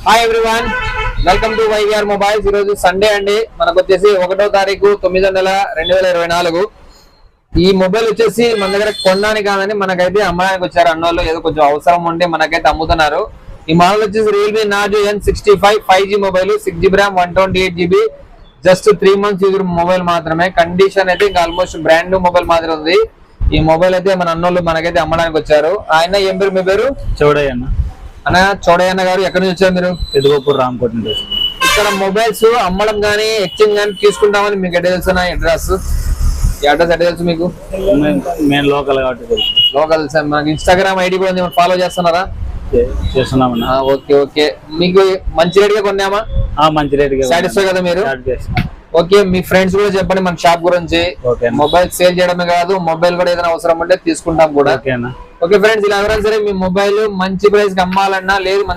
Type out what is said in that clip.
Hi everyone, welcome to YVR mobiles. ఈ రోజు Sunday అండి. మనకు వచ్చేసి 1వ తారీఖు 9వ నెల 2024. ఈ మొబైల్ వచ్చేసి మన దగ్గర కొనడానికి కాదని మనకైతే అమ్మడానికి వచ్చారు అన్నోళ్ళు. ఏదో కొంచెం అవసరం ఉండి మనకైతే అమ్ముతున్నారు. ఈ మోడల్ వచ్చేసి Realme Narzo N65 5G mobile, 6GB RAM 128GB, just 3 months use mobile మాత్రమే. కండిషన్ అయితే ఇంకా ఆల్మోస్ట్ బ్రాండ్ న్యూ మొబైల్ మాత్రం ఉంది. ఈ మొబైల్ అయితే మన అన్నోళ్ళు మనకైతే అమ్మడానికి వచ్చారు. ఆయన ఏం పేరు? మీ పేరు? చౌడయ్య అన్న. చౌడయ్య గారు ఎక్కడి నుంచి వచ్చారు మీరు? ఎదుగోపూర్ రామకోట. ఇక్కడ మొబైల్స్ అమ్మడం గానీ ఎక్స్చేంజ్ గానీ తీసుకుంటామని మీకు ఎట్లా తెలుసు? అడ్రస్ ఎట్లా తెలుసు మీకు? మేము లోకల్ కాబట్టి లోకల్. మనకి ఇన్స్టాగ్రామ్ ఐడి కూడా ఉంది, ఫాలో చేస్తున్నారా? చేస్తున్నామన్నా. Okay okay. మీకు మంచి రేట్ గా కొన్నామా? మంచి రేట్ సాటిస్ఫై కదా మీరు? ఓకే. మీ ఫ్రెండ్స్ కూడా చెప్పండి మన షాప్ గురించి. మొబైల్ సేల్ చేయడమే కాదు, మొబైల్ కూడా ఏదైనా అవసరం ఉంటే తీసుకుంటాం కూడా. ఓకే ఫ్రెండ్స్, ఇలా ఎవరైనా సరే మీ మొబైల్ మంచి ప్రైస్ కి అమ్మాలన్నా లేదు